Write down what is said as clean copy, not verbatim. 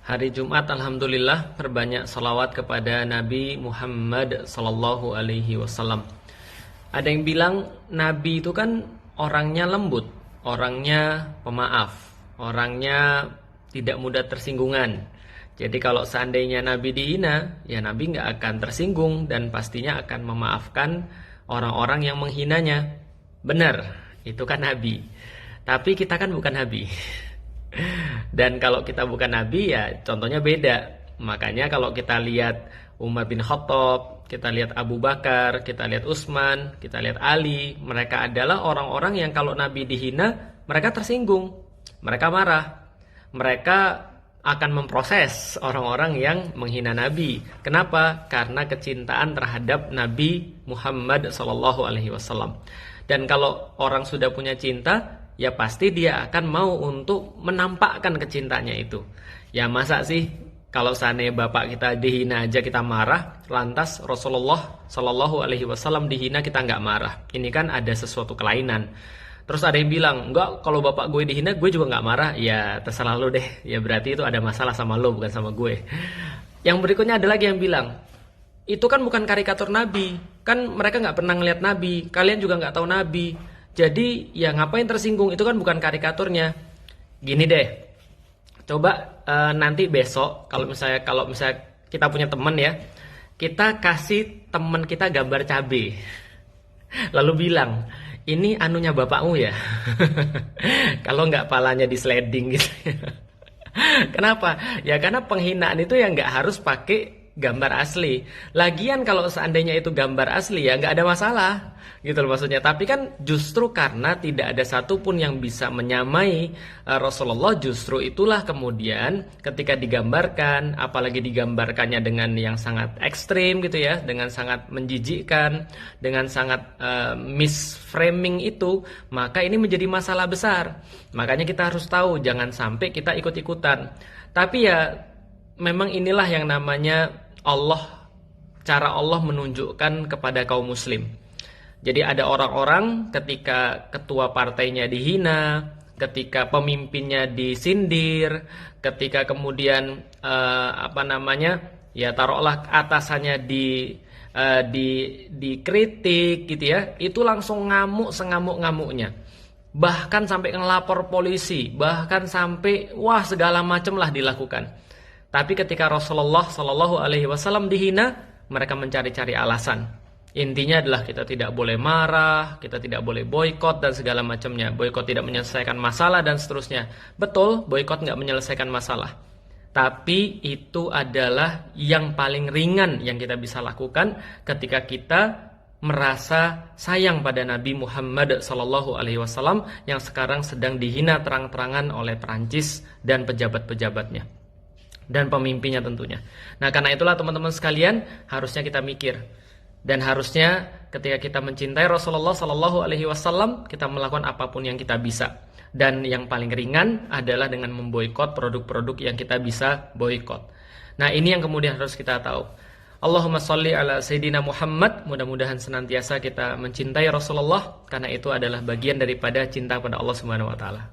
Hari Jumat alhamdulillah perbanyak salawat kepada Nabi Muhammad sallallahu alaihi wasallam. Ada yang bilang Nabi itu kan orangnya lembut, orangnya pemaaf, orangnya tidak mudah tersinggungan. Jadi kalau seandainya Nabi dihina, ya Nabi nggak akan tersinggung dan pastinya akan memaafkan orang-orang yang menghinanya. Benar, itu kan Nabi. Tapi kita kan bukan Nabi. Dan kalau kita bukan Nabi ya contohnya beda. Makanya kalau kita lihat Umar bin Khattab, kita lihat Abu Bakar, kita lihat Utsman, kita lihat Ali, mereka adalah orang-orang yang kalau Nabi dihina, mereka tersinggung, mereka marah, mereka akan memproses orang-orang yang menghina Nabi. Kenapa? Karena kecintaan terhadap Nabi Muhammad SAW. Dan kalau orang sudah punya cinta, ya pasti dia akan mau untuk menampakkan kecintanya itu. Ya masa sih kalau seandainya bapak kita dihina aja kita marah, lantas Rasulullah Shallallahu Alaihi Wasallam dihina kita nggak marah? Ini kan ada sesuatu kelainan. Terus ada yang bilang, enggak, kalau bapak gue dihina gue juga nggak marah. Ya terserah lo deh. Ya berarti itu ada masalah sama lo, bukan sama gue. Yang berikutnya ada lagi yang bilang, itu kan bukan karikatur Nabi. Kan mereka nggak pernah ngeliat Nabi. Kalian juga nggak tahu Nabi. Jadi ya ngapain tersinggung, itu kan bukan karikaturnya. Gini deh, coba nanti besok kalau misalnya kita punya teman ya, kita kasih teman kita gambar cabe, lalu bilang ini anunya bapakmu ya. Kalau nggak palanya di sliding gitu. Kenapa? Ya karena penghinaan itu ya nggak harus pakai gambar asli. Lagian kalau seandainya itu gambar asli ya nggak ada masalah gitu loh maksudnya. Tapi kan justru karena tidak ada satupun yang bisa menyamai Rasulullah, justru itulah kemudian ketika digambarkan, apalagi digambarkannya dengan yang sangat ekstrim gitu ya, dengan sangat menjijikkan, dengan sangat misframing itu, maka ini menjadi masalah besar. Makanya kita harus tahu jangan sampai kita ikut-ikutan. Tapi ya memang inilah yang namanya cara Allah menunjukkan kepada kaum muslim. Jadi ada orang-orang ketika ketua partainya dihina, ketika pemimpinnya disindir, ketika kemudian ya taruhlah atasannya dikritik gitu ya, itu langsung ngamuk sengamuk-ngamuknya. Bahkan sampai ngelapor polisi, bahkan sampai segala macam lah dilakukan. Tapi ketika Rasulullah Shallallahu Alaihi Wasallam dihina, mereka mencari-cari alasan. Intinya adalah kita tidak boleh marah, kita tidak boleh boikot dan segala macamnya. Boikot tidak menyelesaikan masalah dan seterusnya. Betul, boikot nggak menyelesaikan masalah. Tapi itu adalah yang paling ringan yang kita bisa lakukan ketika kita merasa sayang pada Nabi Muhammad Shallallahu Alaihi Wasallam yang sekarang sedang dihina terang-terangan oleh Perancis dan pejabat-pejabatnya dan pemimpinnya tentunya. Nah karena itulah teman-teman sekalian harusnya kita mikir. Dan harusnya ketika kita mencintai Rasulullah Sallallahu Alaihi Wasallam, kita melakukan apapun yang kita bisa. Dan yang paling ringan adalah dengan memboikot produk-produk yang kita bisa boikot. Nah ini yang kemudian harus kita tahu. Allahumma sholli ala Sayyidina Muhammad. Mudah-mudahan senantiasa kita mencintai Rasulullah, karena itu adalah bagian daripada cinta pada Allah Subhanahu Wa Taala.